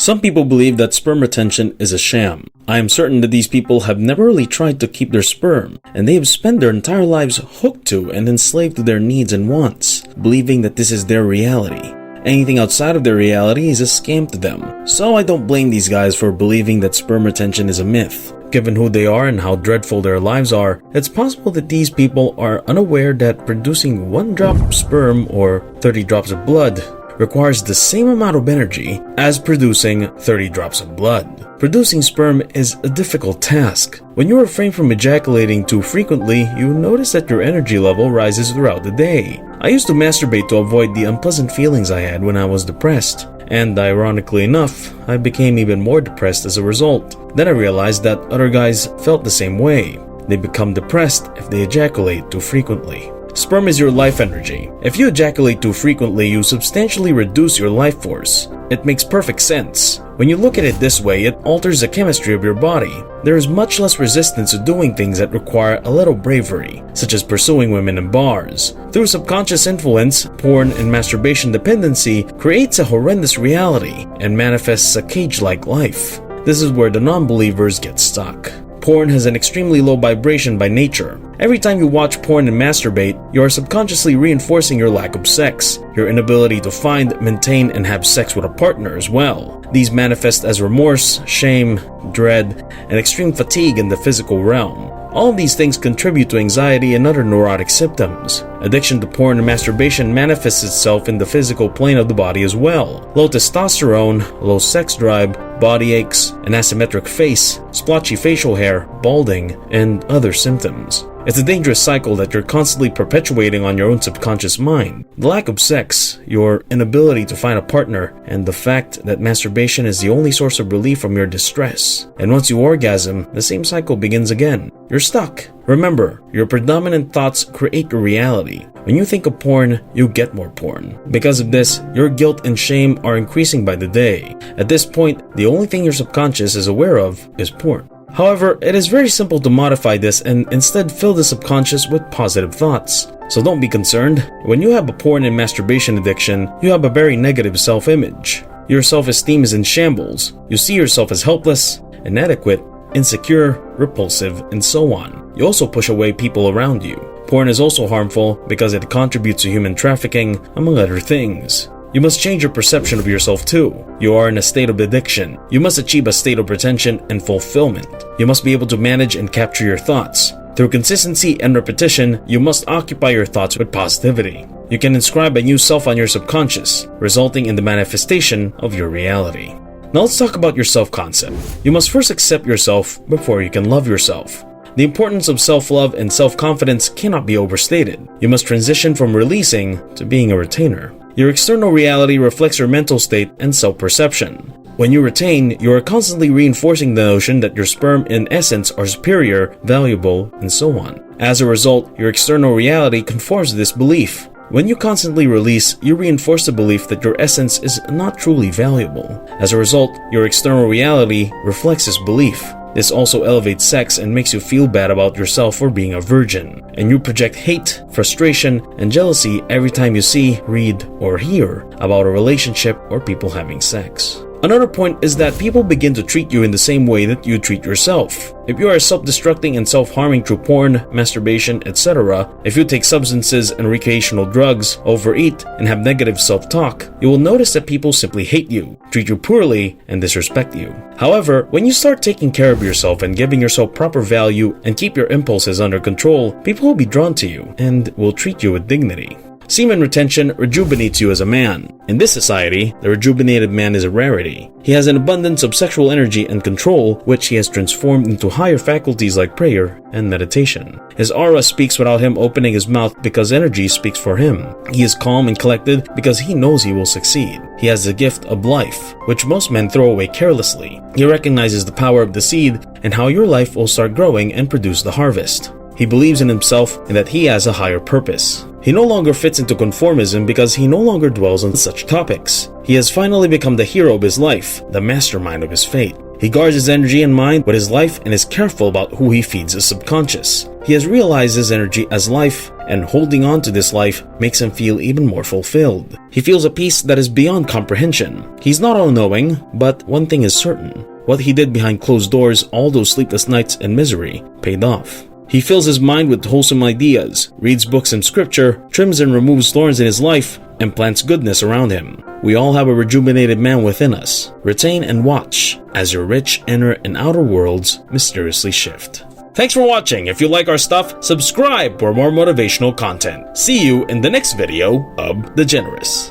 Some people believe that sperm retention is a sham. I am certain that these people have never really tried to keep their sperm, and they have spent their entire lives hooked to and enslaved to their needs and wants, believing that this is their reality. Anything outside of their reality is a scam to them. So I don't blame these guys for believing that sperm retention is a myth. Given who they are and how dreadful their lives are, it's possible that these people are unaware that producing 1 drop of sperm or 30 drops of blood requires the same amount of energy as producing 30 drops of blood. Producing sperm is a difficult task. When you refrain from ejaculating too frequently, you notice that your energy level rises throughout the day. I used to masturbate to avoid the unpleasant feelings I had when I was depressed. And ironically enough, I became even more depressed as a result. Then I realized that other guys felt the same way. They become depressed if they ejaculate too frequently. Sperm is your life energy. If you ejaculate too frequently, you substantially reduce your life force. It makes perfect sense. When you look at it this way, it alters the chemistry of your body. There is much less resistance to doing things that require a little bravery, such as pursuing women in bars. Through subconscious influence, porn and masturbation dependency creates a horrendous reality and manifests a cage-like life. This is where the non-believers get stuck. Porn has an extremely low vibration by nature. Every time you watch porn and masturbate, you are subconsciously reinforcing your lack of sex, your inability to find, maintain, and have sex with a partner as well. These manifest as remorse, shame, dread, and extreme fatigue in the physical realm. All of these things contribute to anxiety and other neurotic symptoms. Addiction to porn and masturbation manifests itself in the physical plane of the body as well. Low testosterone, low sex drive, body aches, an asymmetric face, splotchy facial hair, balding, and other symptoms. It's a dangerous cycle that you're constantly perpetuating on your own subconscious mind. The lack of sex, your inability to find a partner, and the fact that masturbation is the only source of relief from your distress. And once you orgasm, the same cycle begins again. You're stuck. Remember, your predominant thoughts create your reality. When you think of porn, you get more porn. Because of this, your guilt and shame are increasing by the day. At this point, the only thing your subconscious is aware of is porn. However, it is very simple to modify this and instead fill the subconscious with positive thoughts. So don't be concerned. When you have a porn and masturbation addiction, you have a very negative self-image. Your self-esteem is in shambles. You see yourself as helpless, inadequate, insecure, repulsive, and so on. You also push away people around you. Porn is also harmful because it contributes to human trafficking, among other things. You must change your perception of yourself too. You are in a state of addiction. You must achieve a state of retention and fulfillment. You must be able to manage and capture your thoughts. Through consistency and repetition, you must occupy your thoughts with positivity. You can inscribe a new self on your subconscious, resulting in the manifestation of your reality. Now let's talk about your self-concept. You must first accept yourself before you can love yourself. The importance of self-love and self-confidence cannot be overstated. You must transition from releasing to being a retainer. Your external reality reflects your mental state and self-perception. When you retain, you are constantly reinforcing the notion that your sperm in essence are superior, valuable, and so on. As a result, your external reality conforms to this belief. When you constantly release, you reinforce the belief that your essence is not truly valuable. As a result, your external reality reflects this belief. This also elevates sex and makes you feel bad about yourself for being a virgin. And you project hate, frustration, and jealousy every time you see, read, or hear about a relationship or people having sex. Another point is that people begin to treat you in the same way that you treat yourself. If you are self-destructing and self-harming through porn, masturbation, etc., if you take substances and recreational drugs, overeat, and have negative self-talk, you will notice that people simply hate you, treat you poorly, and disrespect you. However, when you start taking care of yourself and giving yourself proper value and keep your impulses under control, people will be drawn to you and will treat you with dignity. Semen retention rejuvenates you as a man. In this society, the rejuvenated man is a rarity. He has an abundance of sexual energy and control, which he has transformed into higher faculties like prayer and meditation. His aura speaks without him opening his mouth because energy speaks for him. He is calm and collected because he knows he will succeed. He has the gift of life, which most men throw away carelessly. He recognizes the power of the seed and how your life will start growing and produce the harvest. He believes in himself and that he has a higher purpose. He no longer fits into conformism because he no longer dwells on such topics. He has finally become the hero of his life, the mastermind of his fate. He guards his energy and mind with his life and is careful about who he feeds his subconscious. He has realized his energy as life, and holding on to this life makes him feel even more fulfilled. He feels a peace that is beyond comprehension. He's not all-knowing, but one thing is certain. What he did behind closed doors, all those sleepless nights and misery, paid off. He fills his mind with wholesome ideas, reads books and scripture, trims and removes thorns in his life, and plants goodness around him. We all have a rejuvenated man within us. Retain and watch as your rich inner and outer worlds mysteriously shift. Thanks for watching. If you like our stuff, subscribe for more motivational content. See you in the next video of The Generous.